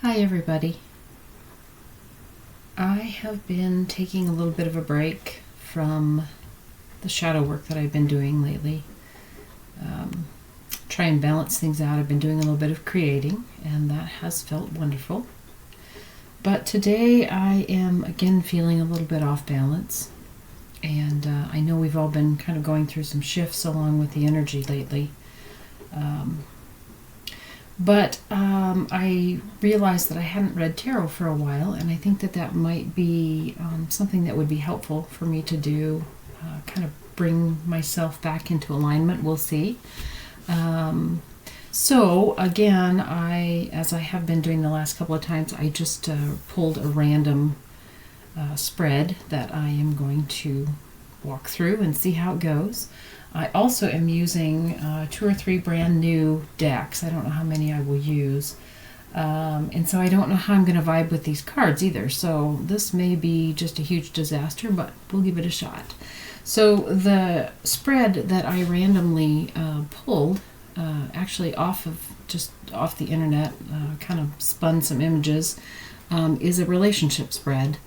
Hi everybody. I have been taking a little bit of a break from the shadow work that I've been doing lately. Try and balance things out. I've been doing a little bit of creating and that has felt wonderful. But today I am again feeling a little bit off balance. And I know we've all been kind of going through some shifts along with the energy lately. But I realized that I hadn't read tarot for a while, and I think that that might be something that would be helpful for me to do, kind of bring myself back into alignment. We'll see. So again, as I have been doing the last couple of times, I just pulled a random spread that I am going to walk through and see how it goes. I also am using 2 or 3 brand new decks. I don't know how many I will use. And so I don't know how I'm going to vibe with these cards either. So this may be just a huge disaster, but we'll give it a shot. So the spread that I randomly pulled, actually off the internet, kind of spun some images, is a relationship spread.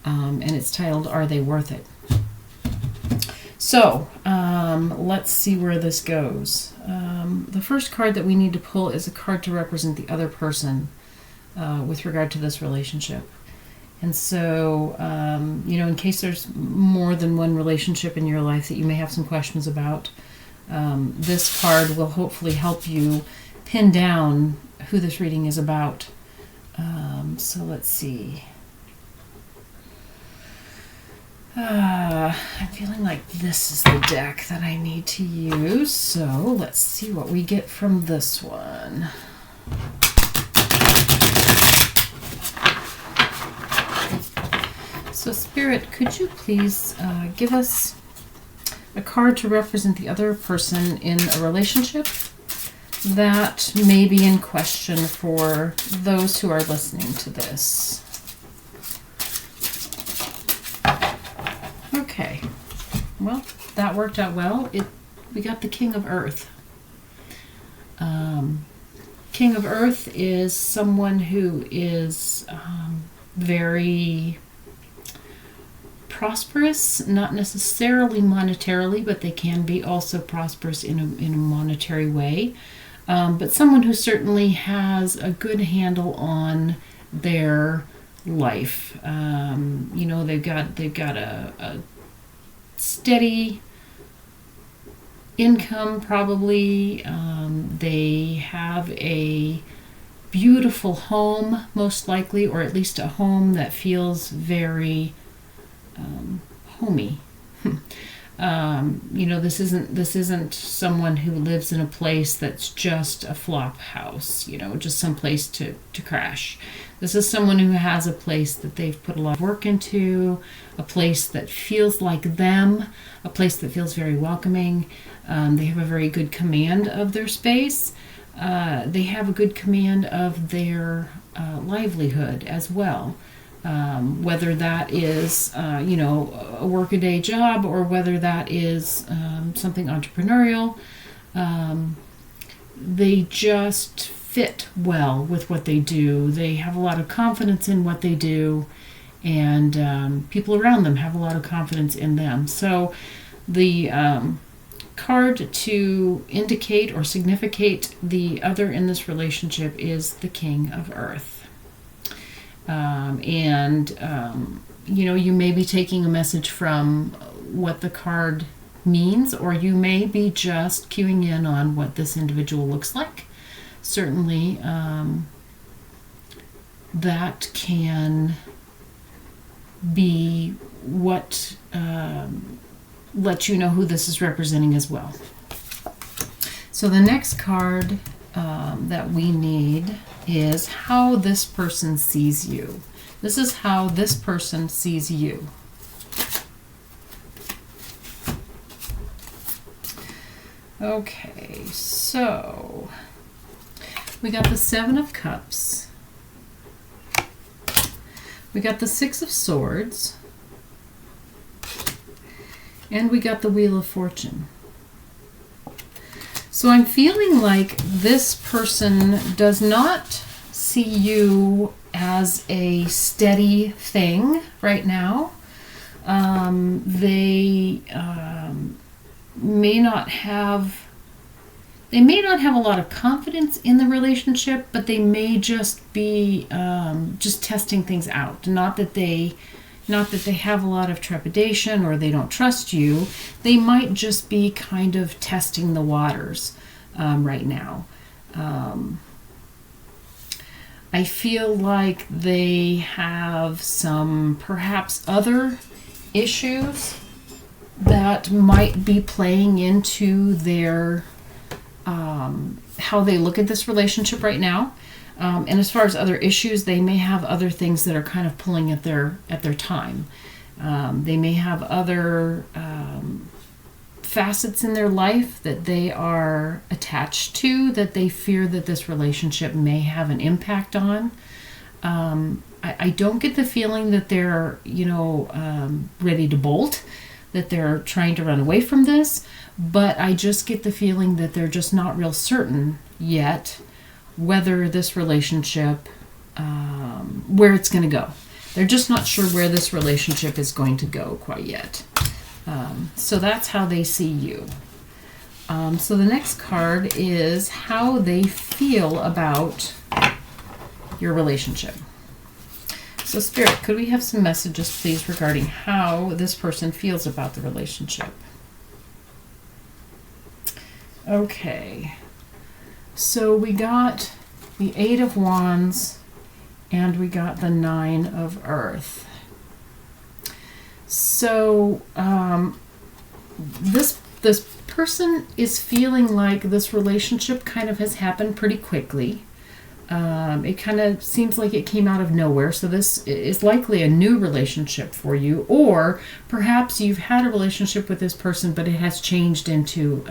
And it's titled, Are They Worth It? So, let's see where this goes. The first card that we need to pull is a card to represent the other person with regard to this relationship. And so, in case there's more than one relationship in your life that you may have some questions about, this card will hopefully help you pin down who this reading is about. So let's see. I'm feeling like this is the deck that I need to use, so let's see what we get from this one. So Spirit, could you please give us a card to represent the other person in a relationship that may be in question for those who are listening to this? Okay, well, that worked out well. We got the King of Earth. King of Earth is someone who is very prosperous, not necessarily monetarily, but they can be also prosperous in a monetary way. But someone who certainly has a good handle on their life. They've got a steady income, probably. They have a beautiful home, most likely, or at least a home that feels very homey. This isn't someone who lives in a place that's just a flop house, just some place to crash. This is someone who has a place that they've put a lot of work into, a place that feels like them, a place that feels very welcoming. They have a very good command of their space. They have a good command of their livelihood as well. Whether that is, a workaday job or whether that is something entrepreneurial, they just fit well with what they do. They have a lot of confidence in what they do, and people around them have a lot of confidence in them. So the card to indicate or significate the other in this relationship is the King of Earth. You may be taking a message from what the card means, or you may be just cueing in on what this individual looks like. Certainly, that can be what lets you know who this is representing as well. So the next card that we need is how this person sees you. This is how this person sees you. Okay, so we got the 7 of Cups. We got the 6 of Swords. And we got the Wheel of Fortune. So I'm feeling like this person does not see you as a steady thing right now. They may not have a lot of confidence in the relationship, but they may just be just testing things out. Not that they have a lot of trepidation or they don't trust you. They might just be kind of testing the waters right now. I feel like they have some perhaps other issues that might be playing into their how they look at this relationship right now. And as far as other issues, they may have other things that are kind of pulling at their time. They may have other facets in their life that they are attached to, that they fear that this relationship may have an impact on. I don't get the feeling that they're, ready to bolt, that they're trying to run away from this, but I just get the feeling that they're just not real certain yet whether this relationship, where it's going to go. They're just not sure where this relationship is going to go quite yet. So that's how they see you. So the next card is how they feel about your relationship. So Spirit, could we have some messages, please, regarding how this person feels about the relationship? Okay. So we got the 8 of Wands and we got the 9 of Earth. So this person is feeling like this relationship kind of has happened pretty quickly. It kind of seems like it came out of nowhere. So this is likely a new relationship for you, or perhaps you've had a relationship with this person, but it has changed into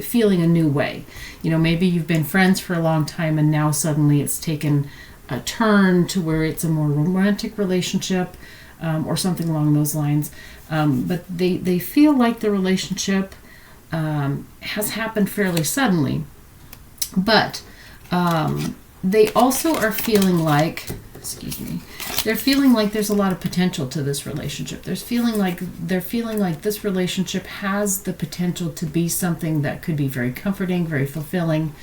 feeling a new way. Maybe you've been friends for a long time and now suddenly it's taken a turn to where it's a more romantic relationship, or something along those lines. But they feel like the relationship has happened fairly suddenly. But they also are feeling like, they're feeling like there's a lot of potential to this relationship. They're feeling like this relationship has the potential to be something that could be very comforting, very fulfilling.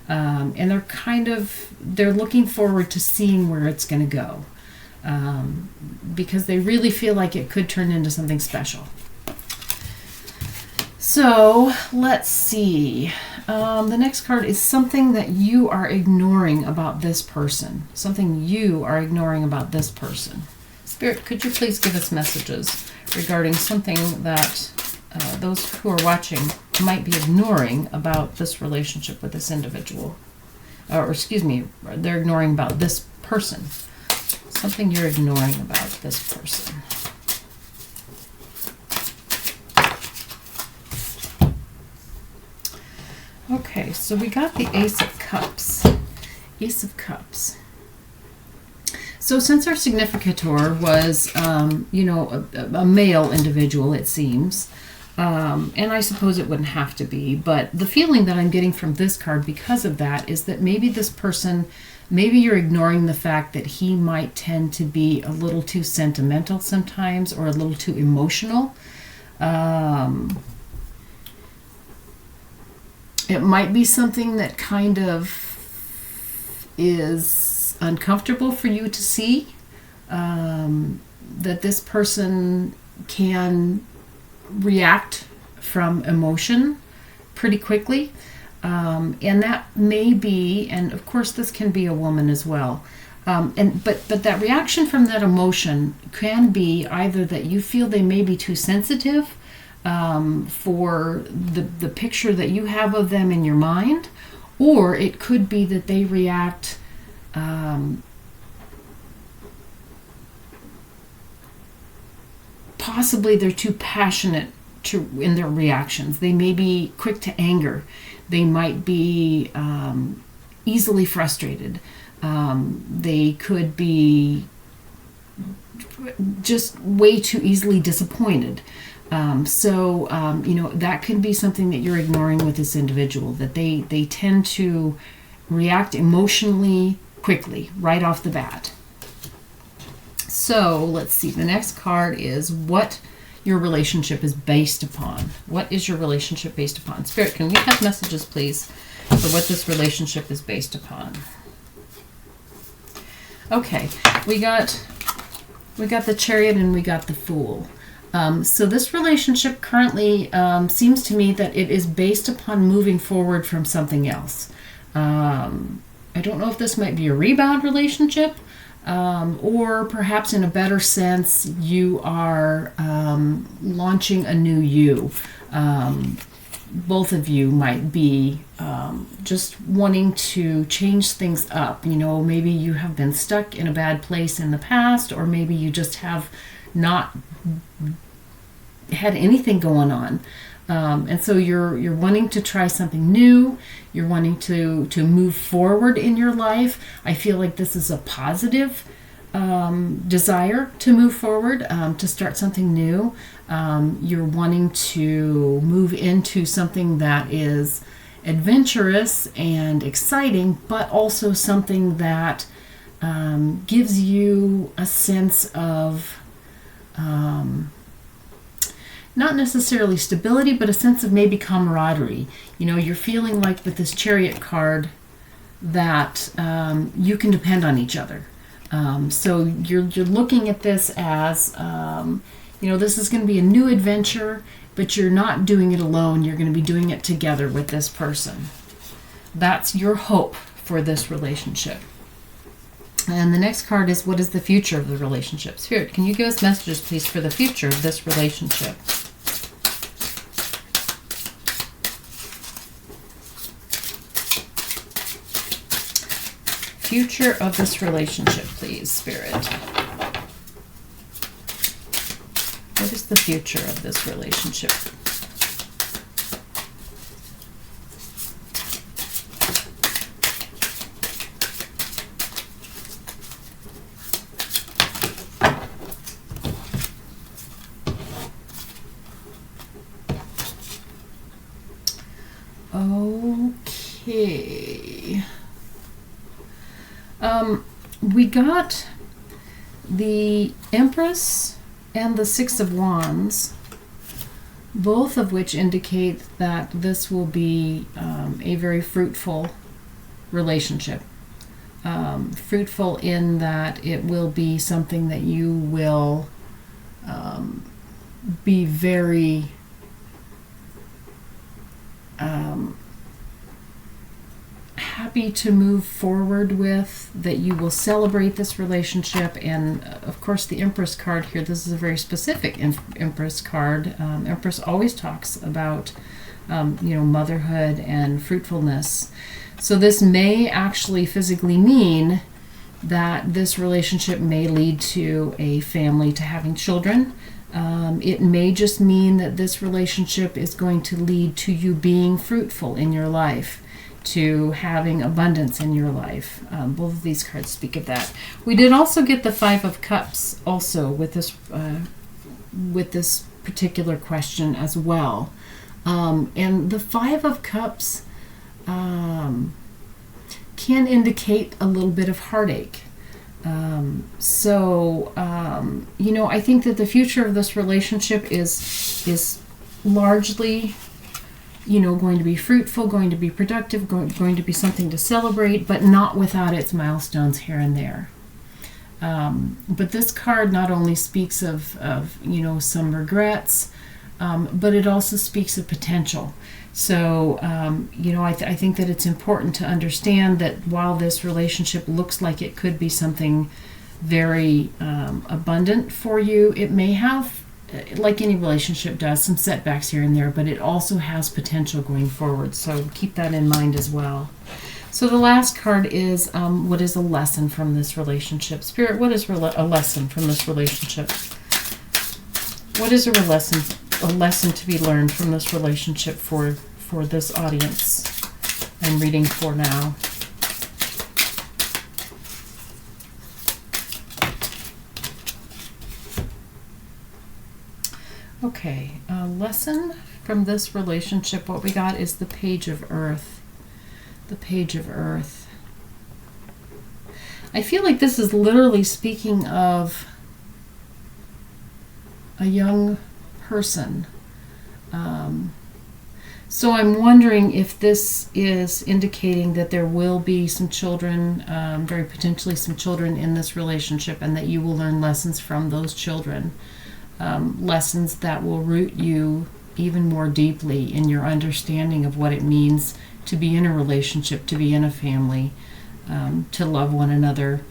And they're looking forward to seeing where it's going to go. Because they really feel like it could turn into something special. So let's see. The next card is something that you are ignoring about this person. Something you are ignoring about this person. Spirit, could you please give us messages regarding something that those who are watching might be ignoring about this relationship with this individual? They're ignoring about this person. Something you're ignoring about this person. Okay, so we got the Ace of Cups. Ace of Cups. So since our significator was, a male individual, it seems, and I suppose it wouldn't have to be, but the feeling that I'm getting from this card because of that is that maybe this person, maybe you're ignoring the fact that he might tend to be a little too sentimental sometimes, or a little too emotional. It might be something that kind of is uncomfortable for you to see, that this person can react from emotion pretty quickly. And that may be, and of course this can be a woman as well, but that reaction from that emotion can be either that you feel they may be too sensitive for the picture that you have of them in your mind, or it could be that they react possibly they're too passionate in their reactions. They may be quick to anger. They might be easily frustrated. They could be just way too easily disappointed. That can be something that you're ignoring with this individual, that they tend to react emotionally quickly, right off the bat. So let's see. The next card is what your relationship is based upon. What is your relationship based upon? Spirit, can we have messages, please, for what this relationship is based upon? Okay, we got the Chariot and we got the Fool. So this relationship currently seems to me that it is based upon moving forward from something else. I don't know if this might be a rebound relationship, or perhaps in a better sense, you are launching a new you. Both of you might be just wanting to change things up. You know, maybe you have been stuck in a bad place in the past, or maybe you just have not had anything going on. And so you're wanting to try something new. You're wanting to move forward in your life. I feel like this is a positive desire to move forward, to start something new. You're wanting to move into something that is adventurous and exciting, but also something that gives you a sense of not necessarily stability, but a sense of maybe camaraderie. You know, you're feeling like with this Chariot card that you can depend on each other. So you're looking at this as, you know, this is going to be a new adventure, but you're not doing it alone. You're going to be doing it together with this person. That's your hope for this relationship. And the next card is, what is the future of the relationship? Spirit, can you give us messages, please, for the future of this relationship? Future of this relationship, please, Spirit. What is the future of this relationship? Okay. We got the Empress and the Six of Wands, both of which indicate that this will be a very fruitful relationship. Fruitful in that it will be something that you will be very happy to move forward with, that you will celebrate this relationship. And of course the Empress card here, this is a very specific Empress card. Empress always talks about you know, motherhood and fruitfulness. So this may actually physically mean that this relationship may lead to a family, to having children. It may just mean that this relationship is going to lead to you being fruitful in your life, to having abundance in your life. Both of these cards speak of that. We did also get the Five of Cups also with this particular question as well. And the Five of Cups can indicate a little bit of heartache. So you know, I think that the future of this relationship is largely, you know, going to be fruitful, going to be productive, going to be something to celebrate, but not without its milestones here and there. But this card not only speaks of you know, some regrets, but it also speaks of potential. So, you know, I think that it's important to understand that while this relationship looks like it could be something very abundant for you, it may have, like any relationship does, some setbacks here and there, but it also has potential going forward. So keep that in mind as well. So the last card is, what is a lesson from this relationship? Spirit, what is a lesson from this relationship? What is a lesson to be learned from this relationship for this audience I'm reading for now? Okay, a lesson from this relationship, what we got is the Page of Earth. The Page of Earth. I feel like this is literally speaking of a young person. So I'm wondering if this is indicating that there will be some children, very potentially some children in this relationship, and that you will learn lessons from those children. Lessons that will root you even more deeply in your understanding of what it means to be in a relationship, to be in a family, to love one another.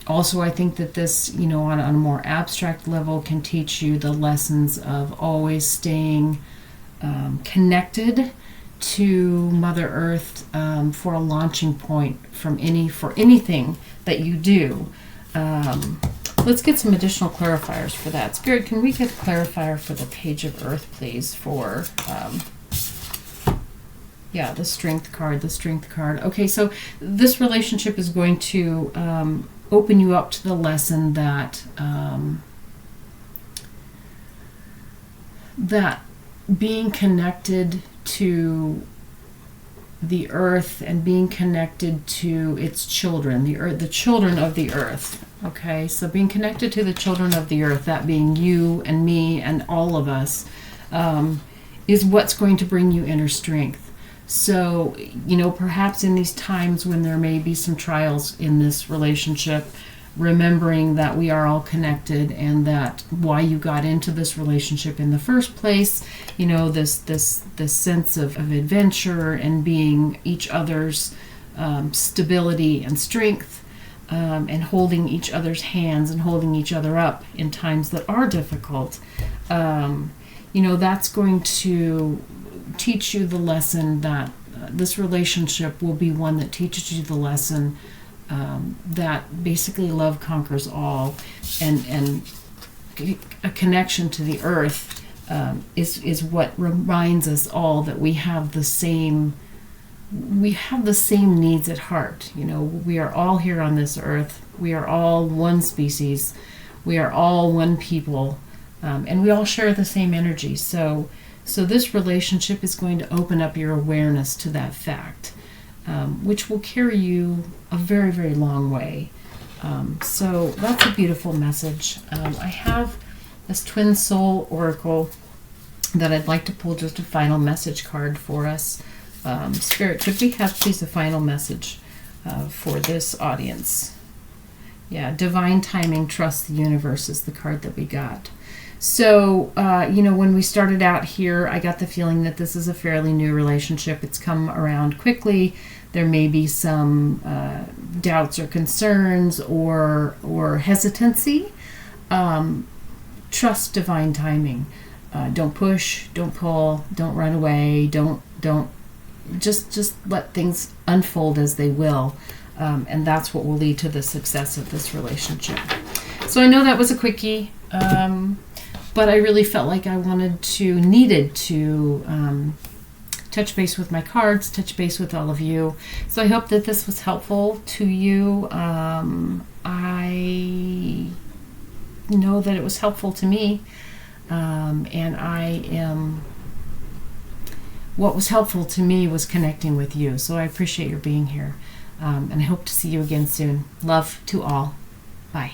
Also, I think that this, on a more abstract level, can teach you the lessons of always staying connected to Mother Earth for a launching point for anything that you do. Let's get some additional clarifiers for that. Spirit, can we get a clarifier for the Page of Earth, please, for the Strength card. Okay, so this relationship is going to open you up to the lesson that that being connected to the earth and being connected to its children, the children of the earth. Okay, so being connected to the children of the earth, that being you and me and all of us, is what's going to bring you inner strength. So, perhaps in these times when there may be some trials in this relationship, remembering that we are all connected and that why you got into this relationship in the first place, this sense of adventure and being each other's stability and strength, and holding each other's hands and holding each other up in times that are difficult. That's going to teach you the lesson that this relationship will be one that teaches you the lesson that basically love conquers all, and a connection to the earth is what reminds us all that we have the same needs at heart. We are all here on this earth. We are all one species. We are all one people, and we all share the same energy. So this relationship is going to open up your awareness to that fact, which will carry you a very, very long way. So that's a beautiful message. I have this Twin Soul Oracle that I'd like to pull just a final message card for us. Spirit, could we have please a final message for this audience? Yeah, Divine Timing, Trust the Universe is the card that we got. So, when we started out here, I got the feeling that this is a fairly new relationship. It's come around quickly. There may be some doubts or concerns or hesitancy. Trust divine timing. Don't push, don't pull, don't run away, don't just let things unfold as they will. And that's what will lead to the success of this relationship. So I know that was a quickie. But I really felt like I needed to touch base with my cards, touch base with all of you. So I hope that this was helpful to you. I know that it was helpful to me. What was helpful to me was connecting with you. So I appreciate your being here. And I hope to see you again soon. Love to all. Bye.